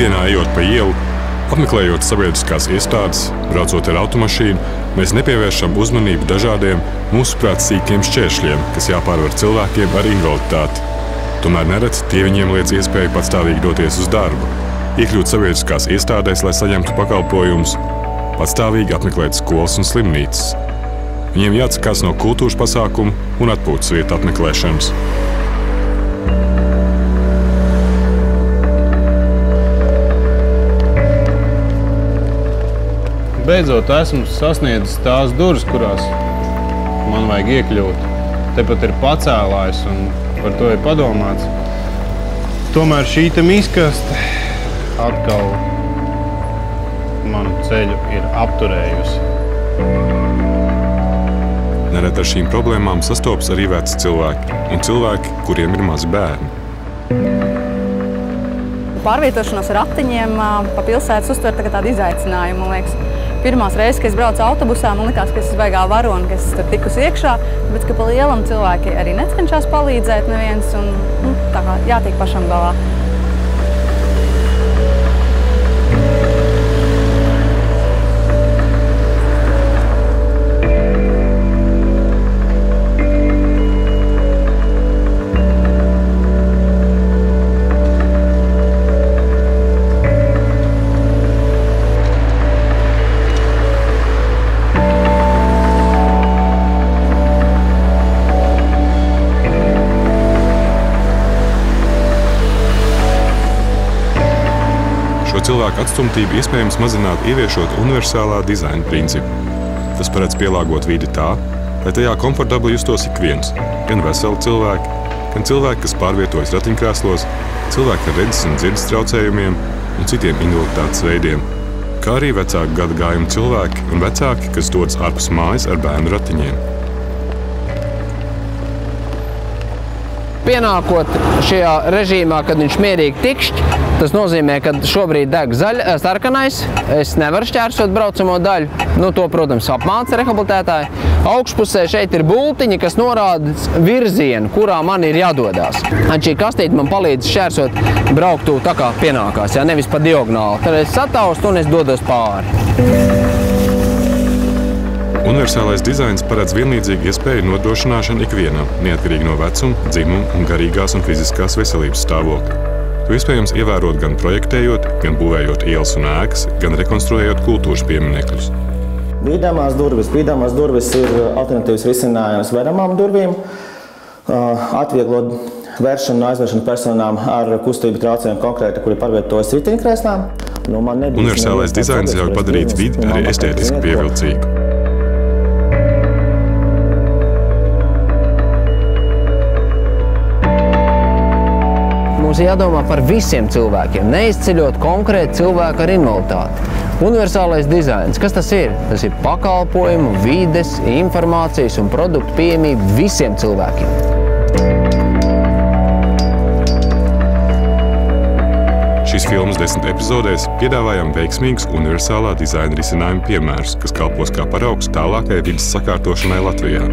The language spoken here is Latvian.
Ikdienā ejot pa ielu, apmeklējot sabiedriskās iestādes, braucot ar automašīnu, mēs nepievēršam uzmanību dažādiem, mūsuprāt, sīkiem šķēršļiem, kas jāpārvar cilvēkiem ar invaliditāti. Tomēr nereti tie viņiem liedz iespēju patstāvīgi doties uz darbu, iekļūt sabiedriskās iestādēs, lai saņemtu pakalpojumus, patstāvīgi apmeklēt skolas un slimnīcas. Viņiem jāatsakās no kultūras pasākumu un atpūtas vietu apmeklēšanas. Beidzot esmu sasniedzis tās durvis, kurās man vajag iekļūt. Tepat ir pacēlājs un par to ir padomāts. Tomēr šī miskaste atkal manu ceļu ir apturējusi. Nereti ar šīm problēmām sastopas arī veci cilvēki un cilvēki, kuriem ir mazi bērni. Pārvietošanos ar ratiņiem pa pilsētas uztver tādu izaicinājumu, man liekas. Pirmās reizes, kad es braucu autobusā, man likās, ka es baigā varoni, ka es tur tikus iekšā, bet ka pa lielam cilvēki arī necenšas palīdzēt neviens un tā kā jātiek pašam galā. Cilvēku atstumtību iespējams mazināt, ieviešot universālā dizaina principu. Tas paredz pielāgot vidi tā, lai tajā komfortabli justos ik viens, gan veseli cilvēki, gan cilvēki, kas pārvietojas ratiņkrēslos, cilvēki ar redzes un dzirdes traucējumiem un citiem invaliditātes veidiem, kā arī vecāku gadagājumu cilvēki un vecāki, kas dodas ārpus mājas ar bērnu ratiņiem. Pienākot šajā režīmā, kad viņš mierīgi tikšķi, tas nozīmē, ka šobrīd deg sarkanais, es nevaru šķērsot braucamo daļu. To, protams, apmāca rehabilitētāji. Augšpusē šeit ir bultiņi, kas norāda virzienu, kurā man ir jādodās. Šī kastīte man palīdz šķērsot brauktu tā kā pienākās, nevis pa diagonāli. Tad es sataustu un es dodos pāri. Universālais dizains paredz vienlīdzīgu iespēju nodrošināšanu ikvienam, neatkarīgi no vecuma, dzimuma un garīgās un fiziskās veselības stāvokļa. To iespējams ievērot gan projektējot, gan būvējot ielas un ēkas, gan rekonstruējot kultūras pieminekļus. Bīdāmās durvis ir alternatīvs risinājums veramām durvīm, atvieglot vēršanu un aizvēršanu personām ar kustību traucējumu konkrēti, kuri pārvietojas riteņkrēslām. Universālais dizains ļauj padarīt vidi arī estētiski pievilcīgu. Mums ir jādomā par visiem cilvēkiem, neizceļot konkrēti cilvēku ar invaliditāti. Universālais dizains, kas tas ir? Tas ir pakalpojumu, vides, informācijas un produktu pieejamība visiem cilvēkiem. Šīs filmas 10 epizodēs piedāvājam veiksmīgus universālā dizaina risinājumu piemērus, kas kalpos kā paraugs tālākai vides sakārtošanai Latvijā.